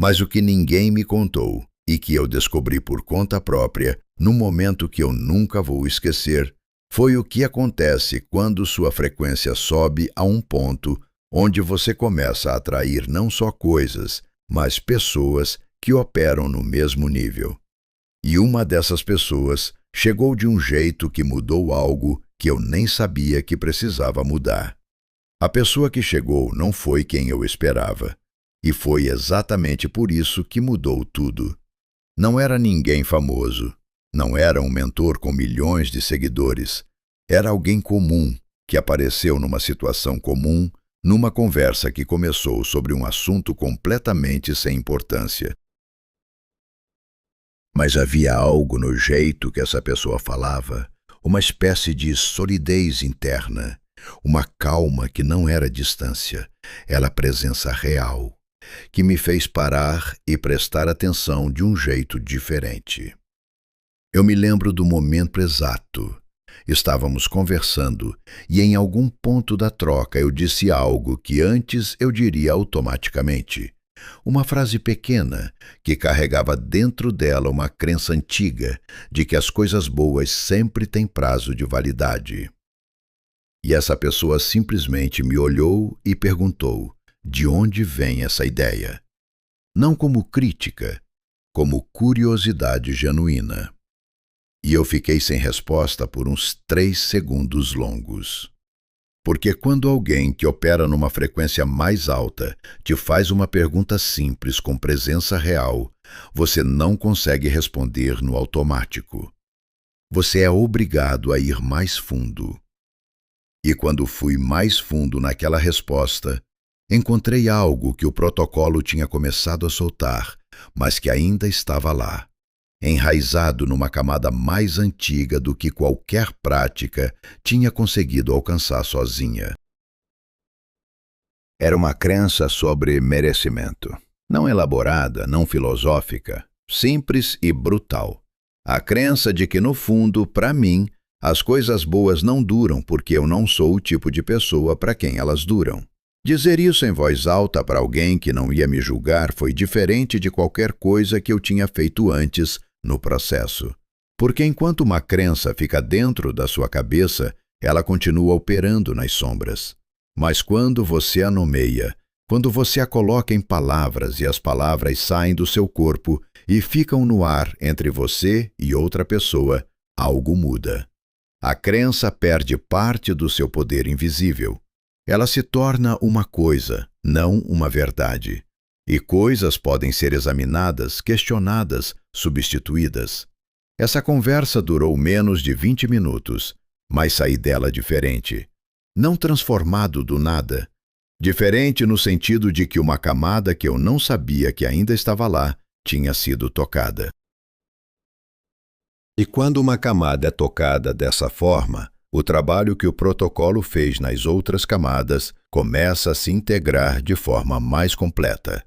Mas o que ninguém me contou, e que eu descobri por conta própria, num momento que eu nunca vou esquecer, foi o que acontece quando sua frequência sobe a um ponto onde você começa a atrair não só coisas, mas pessoas que operam no mesmo nível. E uma dessas pessoas chegou de um jeito que mudou algo que eu nem sabia que precisava mudar. A pessoa que chegou não foi quem eu esperava, E foi exatamente por isso que mudou tudo. Não era ninguém famoso. Não era um mentor com milhões de seguidores. Era alguém comum, que apareceu numa situação comum, numa conversa que começou sobre um assunto completamente sem importância. Mas havia algo no jeito que essa pessoa falava, uma espécie de solidez interna, uma calma que não era distância, era presença real, que me fez parar e prestar atenção de um jeito diferente. Eu me lembro do momento exato. Estávamos conversando e em algum ponto da troca eu disse algo que antes eu diria automaticamente. Uma frase pequena que carregava dentro dela uma crença antiga de que as coisas boas sempre têm prazo de validade. E essa pessoa simplesmente me olhou e perguntou de onde vem essa ideia. Não como crítica, como curiosidade genuína. E eu fiquei sem resposta por uns 3 segundos longos. Porque quando alguém que opera numa frequência mais alta te faz uma pergunta simples com presença real, você não consegue responder no automático. Você é obrigado a ir mais fundo. E quando fui mais fundo naquela resposta, encontrei algo que o protocolo tinha começado a soltar, mas que ainda estava lá, enraizado numa camada mais antiga do que qualquer prática tinha conseguido alcançar sozinha. Era uma crença sobre merecimento, não elaborada, não filosófica, simples e brutal. A crença de que, no fundo, para mim, as coisas boas não duram porque eu não sou o tipo de pessoa para quem elas duram. Dizer isso em voz alta para alguém que não ia me julgar foi diferente de qualquer coisa que eu tinha feito antes no processo. Porque enquanto uma crença fica dentro da sua cabeça, ela continua operando nas sombras. Mas quando você a nomeia, quando você a coloca em palavras e as palavras saem do seu corpo e ficam no ar entre você e outra pessoa, algo muda. A crença perde parte do seu poder invisível. Ela se torna uma coisa, não uma verdade. E coisas podem ser examinadas, questionadas, substituídas. Essa conversa durou menos de 20 minutos, mas saí dela diferente. Não transformado do nada. Diferente no sentido de que uma camada que eu não sabia que ainda estava lá tinha sido tocada. E quando uma camada é tocada dessa forma, o trabalho que o protocolo fez nas outras camadas começa a se integrar de forma mais completa.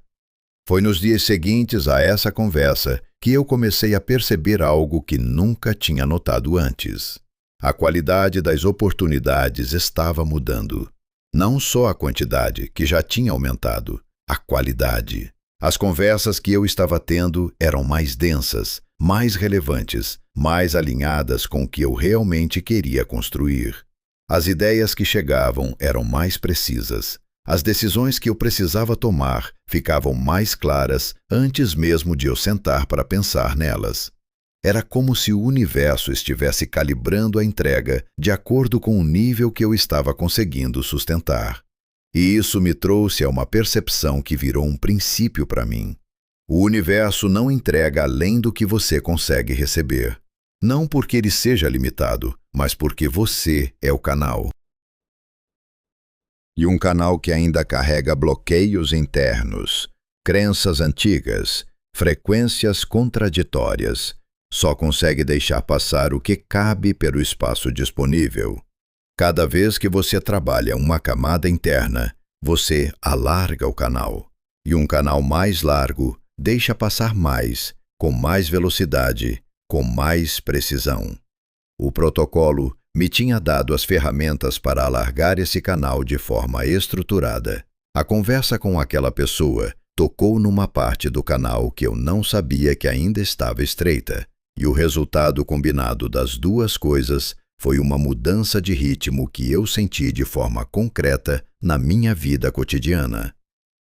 Foi nos dias seguintes a essa conversa que eu comecei a perceber algo que nunca tinha notado antes. A qualidade das oportunidades estava mudando. Não só a quantidade, que já tinha aumentado, a qualidade. As conversas que eu estava tendo eram mais densas, mais relevantes, mais alinhadas com o que eu realmente queria construir. As ideias que chegavam eram mais precisas. As decisões que eu precisava tomar ficavam mais claras antes mesmo de eu sentar para pensar nelas. Era como se o universo estivesse calibrando a entrega de acordo com o nível que eu estava conseguindo sustentar. E isso me trouxe a uma percepção que virou um princípio para mim. O universo não entrega além do que você consegue receber. Não porque ele seja limitado, mas porque você é o canal. E um canal que ainda carrega bloqueios internos, crenças antigas, frequências contraditórias, só consegue deixar passar o que cabe pelo espaço disponível. Cada vez que você trabalha uma camada interna, você alarga o canal. E um canal mais largo deixa passar mais, com mais velocidade, com mais precisão. O protocolo me tinha dado as ferramentas para alargar esse canal de forma estruturada. A conversa com aquela pessoa tocou numa parte do canal que eu não sabia que ainda estava estreita, e o resultado combinado das duas coisas foi uma mudança de ritmo que eu senti de forma concreta na minha vida cotidiana.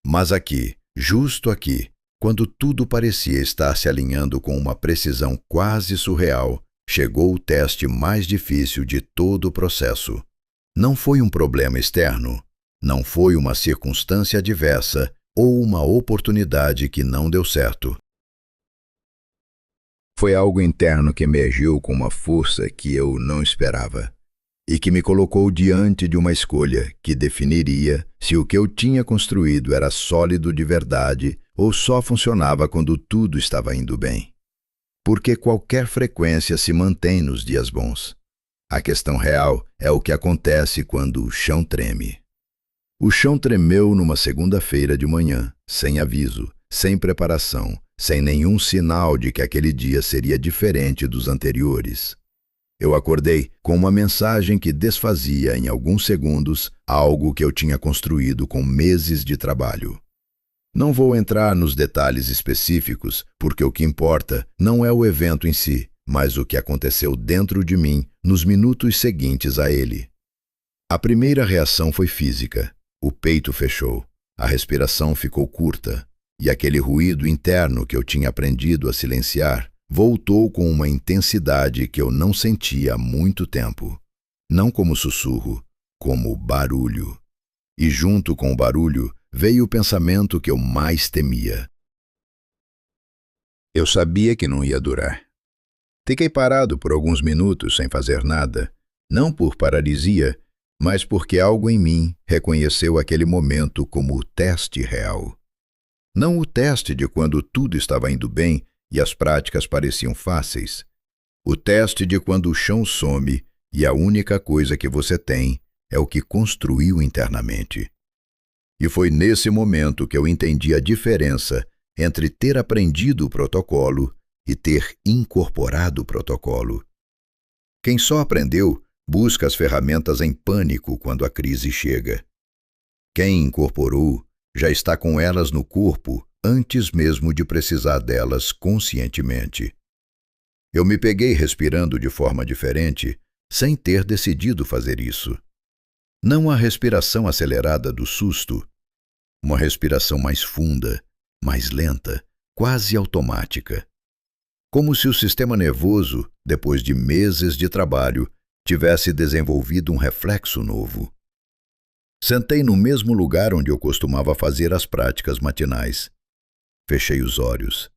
Mas aqui, justo aqui, quando tudo parecia estar se alinhando com uma precisão quase surreal, chegou o teste mais difícil de todo o processo. Não foi um problema externo, não foi uma circunstância adversa, ou uma oportunidade que não deu certo. Foi algo interno que emergiu com uma força que eu não esperava e que me colocou diante de uma escolha que definiria se o que eu tinha construído era sólido de verdade ou só funcionava quando tudo estava indo bem. Porque qualquer frequência se mantém nos dias bons. A questão real é o que acontece quando o chão treme. O chão tremeu numa segunda-feira de manhã, sem aviso, sem preparação, sem nenhum sinal de que aquele dia seria diferente dos anteriores. Eu acordei com uma mensagem que desfazia em alguns segundos algo que eu tinha construído com meses de trabalho. Não vou entrar nos detalhes específicos, porque o que importa não é o evento em si, mas o que aconteceu dentro de mim nos minutos seguintes a ele. A primeira reação foi física. O peito fechou, a respiração ficou curta, e aquele ruído interno que eu tinha aprendido a silenciar voltou com uma intensidade que eu não sentia há muito tempo. Não como sussurro, como barulho. E junto com o barulho veio o pensamento que eu mais temia. Eu sabia que não ia durar. Fiquei parado por alguns minutos sem fazer nada, não por paralisia, mas porque algo em mim reconheceu aquele momento como o teste real. Não o teste de quando tudo estava indo bem e as práticas pareciam fáceis. O teste de quando o chão some e a única coisa que você tem é o que construiu internamente. E foi nesse momento que eu entendi a diferença entre ter aprendido o protocolo e ter incorporado o protocolo. Quem só aprendeu busca as ferramentas em pânico quando a crise chega. Quem incorporou já está com elas no corpo antes mesmo de precisar delas conscientemente. Eu me peguei respirando de forma diferente, sem ter decidido fazer isso. Não a respiração acelerada do susto, uma respiração mais funda, mais lenta, quase automática. Como se o sistema nervoso, depois de meses de trabalho, tivesse desenvolvido um reflexo novo. Sentei no mesmo lugar onde eu costumava fazer as práticas matinais. Fechei os olhos.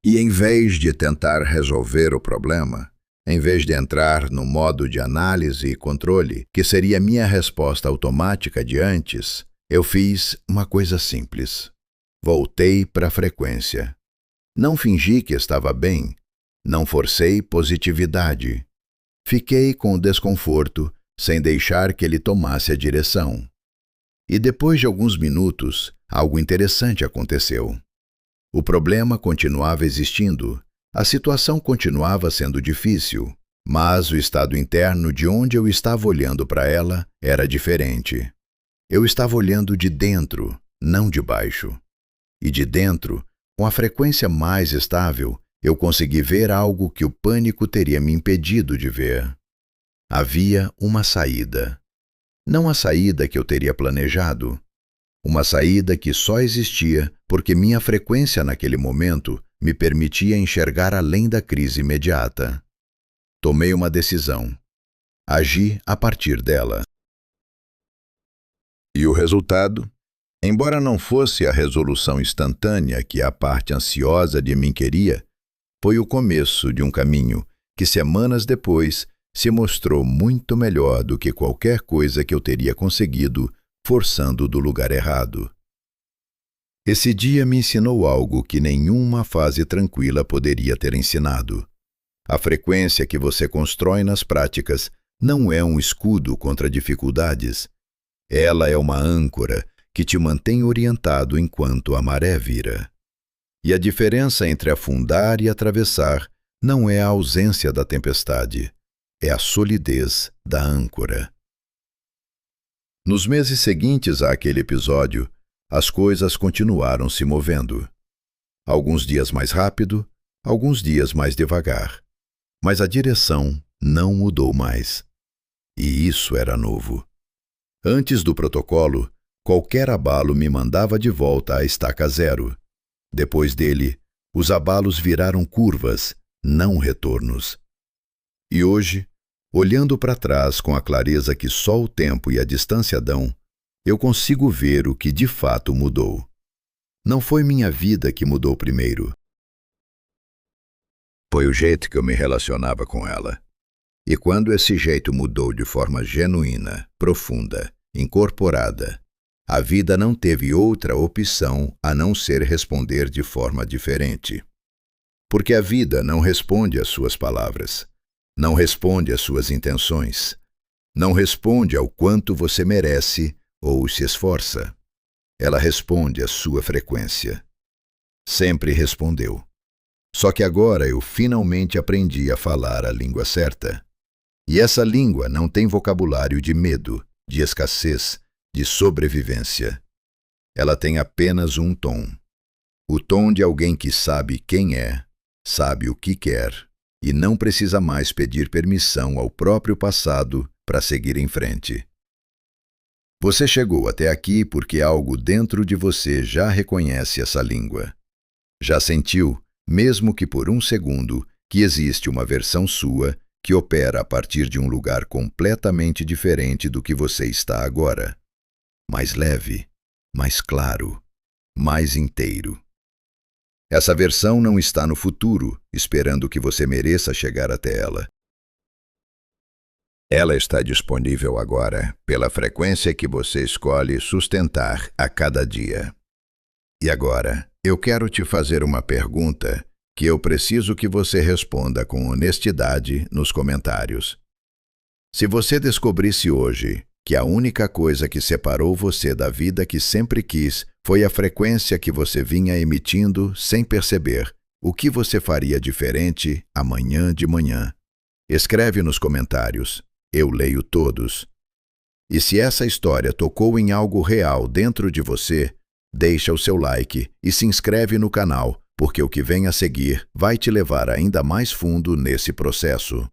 E em vez de tentar resolver o problema, em vez de entrar no modo de análise e controle, que seria minha resposta automática de antes, eu fiz uma coisa simples. Voltei para a frequência. Não fingi que estava bem, não forcei positividade. Fiquei com o desconforto, sem deixar que ele tomasse a direção. E depois de alguns minutos, algo interessante aconteceu. O problema continuava existindo, a situação continuava sendo difícil, mas o estado interno de onde eu estava olhando para ela era diferente. Eu estava olhando de dentro, não de baixo. E de dentro, com a frequência mais estável, eu consegui ver algo que o pânico teria me impedido de ver. Havia uma saída. Não a saída que eu teria planejado. Uma saída que só existia porque minha frequência naquele momento me permitia enxergar além da crise imediata. Tomei uma decisão. Agi a partir dela. E o resultado? Embora não fosse a resolução instantânea que a parte ansiosa de mim queria, foi o começo de um caminho que semanas depois se mostrou muito melhor do que qualquer coisa que eu teria conseguido forçando do lugar errado. Esse dia me ensinou algo que nenhuma fase tranquila poderia ter ensinado. A frequência que você constrói nas práticas não é um escudo contra dificuldades. Ela é uma âncora que te mantém orientado enquanto a maré vira. E a diferença entre afundar e atravessar não é a ausência da tempestade, é a solidez da âncora. Nos meses seguintes àquele episódio, as coisas continuaram se movendo. Alguns dias mais rápido, alguns dias mais devagar. Mas a direção não mudou mais. E isso era novo. Antes do protocolo, qualquer abalo me mandava de volta à estaca zero. Depois dele, os abalos viraram curvas, não retornos. E hoje, olhando para trás com a clareza que só o tempo e a distância dão, Eu consigo ver o que de fato mudou. Não foi minha vida que mudou primeiro. Foi o jeito que eu me relacionava com ela. E quando esse jeito mudou de forma genuína, profunda, incorporada, a vida não teve outra opção a não ser responder de forma diferente. Porque a vida não responde às suas palavras, não responde às suas intenções, não responde ao quanto você merece ou se esforça. Ela responde à sua frequência. Sempre respondeu. Só que agora eu finalmente aprendi a falar a língua certa. E essa língua não tem vocabulário de medo, de escassez, de sobrevivência. Ela tem apenas um tom. O tom de alguém que sabe quem é, sabe o que quer e não precisa mais pedir permissão ao próprio passado para seguir em frente. Você chegou até aqui porque algo dentro de você já reconhece essa língua. Já sentiu, mesmo que por um segundo, que existe uma versão sua que opera a partir de um lugar completamente diferente do que você está agora. Mais leve, mais claro, mais inteiro. Essa versão não está no futuro, esperando que você mereça chegar até ela. Ela está disponível agora, pela frequência que você escolhe sustentar a cada dia. E agora, eu quero te fazer uma pergunta que eu preciso que você responda com honestidade nos comentários. Se você descobrisse hoje que a única coisa que separou você da vida que sempre quis foi a frequência que você vinha emitindo sem perceber, o que você faria diferente amanhã de manhã? Escreve nos comentários. Eu leio todos. E se essa história tocou em algo real dentro de você, deixa o seu like e se inscreve no canal, porque o que vem a seguir vai te levar ainda mais fundo nesse processo.